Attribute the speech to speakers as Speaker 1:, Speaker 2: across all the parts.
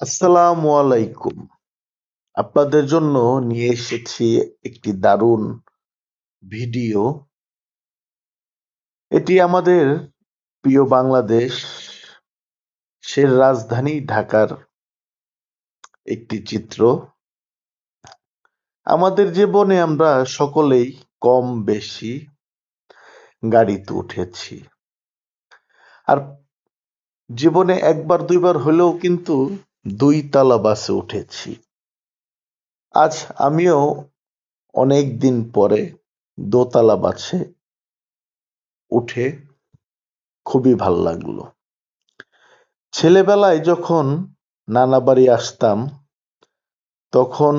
Speaker 1: আসসালামু আলাইকুম। আপনাদের জন্য নিয়ে এসেছি একটি দারুণ ভিডিও। এটি আমাদের প্রিয় বাংলাদেশ সের রাজধানী ঢাকার একটি চিত্র। আমাদের জীবনে আমরা সকলেই কম বেশি গাড়িতে উঠেছি। আর জীবনে একবার দুইবার হলেও কিন্তু ২ তলা বাসে উঠেছি। আজ আমিও অনেক দিন পরে দোতলা বাসে উঠে খুবই ভাল লাগলো। ছেলেবেলায় যখন নানা বাড়ি আসতাম তখন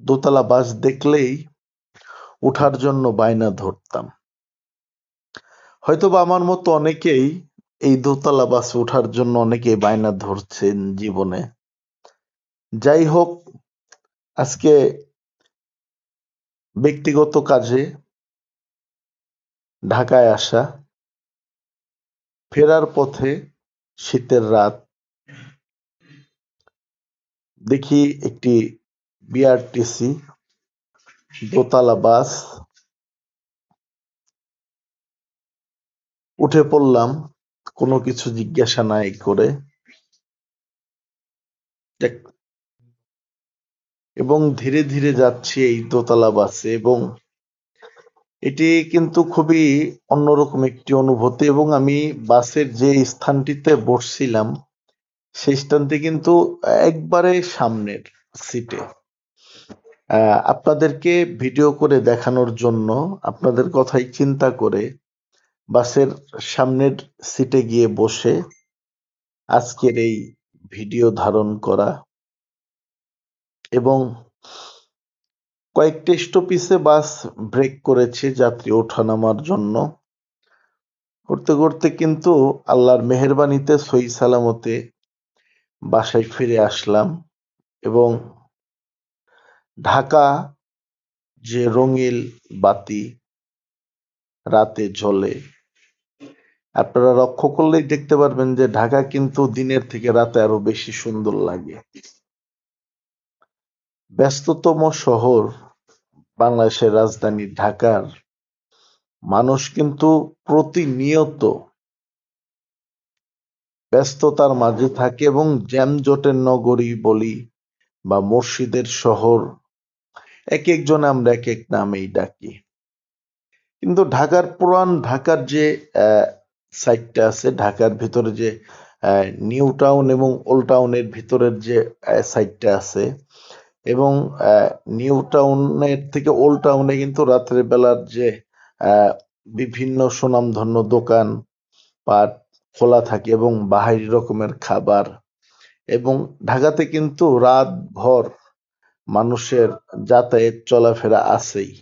Speaker 1: দোতলা বাস দেখলেই উঠার জন্য বায়না ধরতাম। হয়তোবা আমার মতো অনেকেই এই দোতলা বাসে ওঠার জন্য অনেকেই বায়না ধরছেন জীবনে। যাই হোক, আজকে ব্যক্তিগত কাজে ঢাকায় আসা, ফেরার পথে শীতের রাত, দেখি একটি বিআরটিসি দোতলা বাস, উঠে পড়লাম কোনো কিছু জিজ্ঞাসা নাই করে এবং ধীরে ধীরে যাচ্ছি এই দোতলা বাসে এবং এটি কিন্তু খুবই অন্যরকম একটি অনুভূতি এবং আমি বাসের যে স্থানটিতে বসছিলাম সেই স্থানটি কিন্তু একবারে সামনের সিটে। আপনাদেরকে ভিডিও করে দেখানোর জন্য আপনাদের কথাই চিন্তা করে বাসের সামনের সিটে গিয়ে বসে আজকের এই ভিডিও ধারণ করা এবং কয়েকটি স্টপেজে বাস ব্রেক করেছে যাত্রী ওঠানামার জন্য। করতে করতে কিন্তু আল্লাহর মেহেরবানিতে সহি সালামতে বাসায় ফিরে আসলাম এবং ঢাকা যে রঙিন বাতি রাতে জ্বলে, আপনারা লক্ষ্য করলেই দেখতে পারবেন যে ঢাকা কিন্তু দিনের থেকে রাতে আরো বেশি সুন্দর লাগে। ব্যস্ততম শহর বাংলাদেশের রাজধানী ঢাকার মানুষ কিন্তু প্রতিনিয়ত ব্যস্ততার মাঝে থাকে এবং জ্যামজটের নগরী বলি বা মসজিদের শহর, এক একজনে আমরা এক এক নামেই ডাকি। কিন্তু ঢাকার পুরান ঢাকার যে সাইডটা আছে, ঢাকার ভিতরে যে নিউ টাউন এবং ওল্ড টাউনের ভিতরের যে সাইডটা আছে এবং নিউ টাউনের থেকে ওল্ড টাউনে কিন্তু রাতের বেলার যে বিভিন্ন সুনামধন্য দোকান পাট খোলা থাকে এবং বাহারি রকমের খাবার, এবং ঢাকাতে কিন্তু রাত ভর মানুষের যাতায়াত চলাফেরা আছেই।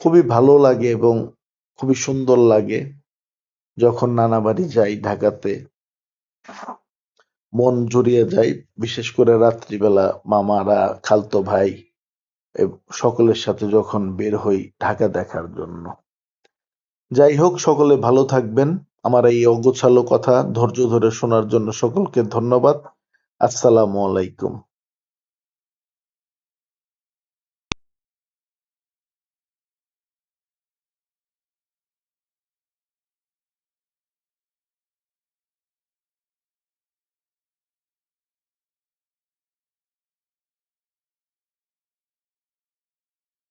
Speaker 1: খুবই ভালো লাগে এবং খুবই সুন্দর লাগে যখন নানা বাড়ি যাই ঢাকাতে, মন জুড়িয়ে যায়। বিশেষ করে রাত্রিবেলা মামারা, খালতো ভাই সকলের সাথে যখন বের হই ঢাকা দেখার জন্য। যাই হোক, সকলে ভালো থাকবেন। আমার এই অগোছালো কথা ধৈর্য ধরে শোনার জন্য সকলকে ধন্যবাদ। আসসালামু আলাইকুম।